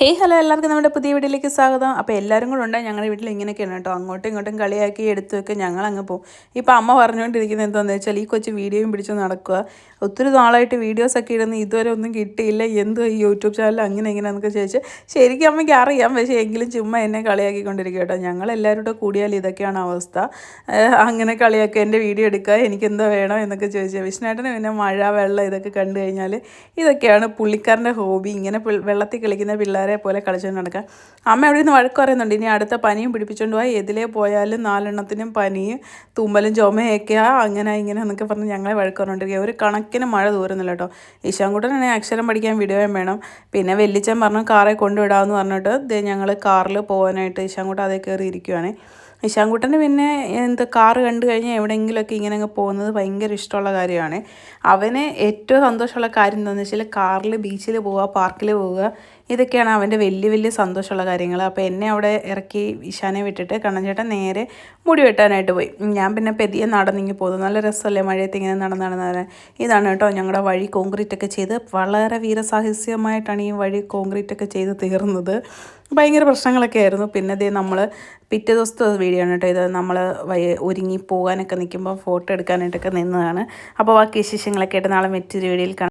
Hello എല്ലാവർക്കും നമ്മുടെ പുതിയ വീട്ടിലേക്ക് സ്വാഗതം. അപ്പോൾ എല്ലാവരും കൂടെ ഉണ്ട് ഞങ്ങളുടെ വീട്ടിൽ ഇങ്ങനെയൊക്കെയാണ് കേട്ടോ. അങ്ങോട്ടും ഇങ്ങോട്ടും കളിയാക്കി എടുത്തു വെക്കുക, ഞങ്ങളങ്ങ് പോകും. ഇപ്പോൾ അമ്മ പറഞ്ഞുകൊണ്ടിരിക്കുന്നത് എന്താണെന്ന് വെച്ചാൽ ഈ കൊച്ച് വീഡിയോയും പിടിച്ച് നടക്കുക. ഒത്തിരി നാളായിട്ട് വീഡിയോസൊക്കെ ഇടുന്ന ഇതുവരെ ഒന്നും കിട്ടിയില്ല, എന്തോ ഈ യൂട്യൂബ് ചാനൽ അങ്ങനെ ഇങ്ങനെ എന്നൊക്കെ ചോദിച്ച് ശരിക്കും അമ്മയ്ക്ക് അറിയാം, പക്ഷേ എങ്കിലും ചുമ്മാ എന്നെ കളിയാക്കിക്കൊണ്ടിരിക്കുക കേട്ടോ. ഞങ്ങളെല്ലാവരും കൂടെ കൂടിയാൽ ഇതൊക്കെയാണ് അവസ്ഥ. അങ്ങനെ കളിയാക്കുക, എൻ്റെ വീഡിയോ എടുക്കുക, എനിക്കെന്തോ വേണം എന്നൊക്കെ ചോദിച്ചാൽ. വിഷ്ണുവേട്ടന് പിന്നെ മഴ വെള്ളം ഇതൊക്കെ കണ്ടു കഴിഞ്ഞാൽ ഇതൊക്കെയാണ് പുള്ളിക്കാരൻ്റെ ഹോബി. ഇങ്ങനെ വെള്ളത്തിൽ കളിക്കുന്ന പിള്ളേരെ പോലെ കളിച്ചുകൊണ്ട് നടക്കുക. അമ്മ അവിടെ നിന്ന് വഴക്ക് പറയുന്നുണ്ട്, ഇനി അടുത്ത പനിയും പിടിപ്പിച്ചുകൊണ്ട് പോയി എതിലേ പോയാലും 4 പനിയും തുമ്മലും ചുമയൊക്കെയാ അങ്ങനെ ഇങ്ങനെ എന്നൊക്കെ പറഞ്ഞ് ഞങ്ങളെ വഴക്ക് പറഞ്ഞുകൊണ്ടിരിക്കുക. ഒരു കണക്കിന് മഴ ദൂരുന്നില്ല കേട്ടോ. ഈശാൻകുട്ടനെ അക്ഷരം പഠിക്കാൻ വിടുകയും വേണം. പിന്നെ വെല്ലിച്ചൻ പറഞ്ഞു കാറെ കൊണ്ടുവിടാമെന്ന് പറഞ്ഞിട്ട് ഞങ്ങൾ കാറിൽ പോകാനായിട്ട് ഈശാൻകുട്ടൻ അതേ കയറി ഇരിക്കുവാണ്. ഇശാൻകുട്ടന് പിന്നെ കാറ് കണ്ടു കഴിഞ്ഞാൽ എവിടെയെങ്കിലുമൊക്കെ ഇങ്ങനെ അങ്ങ് പോകുന്നത് ഭയങ്കര ഇഷ്ടമുള്ള കാര്യമാണ്. അവന് ഏറ്റവും സന്തോഷമുള്ള കാര്യം എന്താണെന്ന് വെച്ചാൽ കാറിൽ ബീച്ചിൽ പോവുക, പാർക്കിൽ പോവുക, ഇതൊക്കെയാണ് അവൻ്റെ വലിയ വലിയ സന്തോഷമുള്ള കാര്യങ്ങൾ. അപ്പോൾ എന്നെ അവിടെ ഇറക്കി ഇശാനെ വിട്ടിട്ട് കണ്ണൻ ചേട്ടൻ നേരെ മുടി വെട്ടാനായിട്ട് പോയി. ഞാൻ പിന്നെ പെതിയെ നടന്നിങ്ങി പോകുന്നു. നല്ല രസമല്ലേ മഴയത്ത് ഇങ്ങനെ നടന്ന്. ഇതാണ് കേട്ടോ ഞങ്ങളുടെ വഴി കോൺക്രീറ്റൊക്കെ ചെയ്ത് വളരെ വീരസാഹസ്യമായിട്ടാണ് ഈ വഴി കോൺക്രീറ്റൊക്കെ ചെയ്ത് തീർന്നത്. ഭയങ്കര പ്രശ്നങ്ങളൊക്കെ ആയിരുന്നു. പിന്നെ നമ്മൾ പിറ്റേ ദിവസത്തെ വീഡിയോ ആണ് കേട്ടോ ഇത്. നമ്മൾ ഒരുങ്ങി പോകാനൊക്കെ നിൽക്കുമ്പോൾ ഫോട്ടോ എടുക്കാനായിട്ടൊക്കെ നിന്നതാണ്. അപ്പോൾ ബാക്കി വിശേഷങ്ങളൊക്കെ ആയിട്ട് നാളെ മറ്റൊരു വീഡിയോയിൽ കാണാം.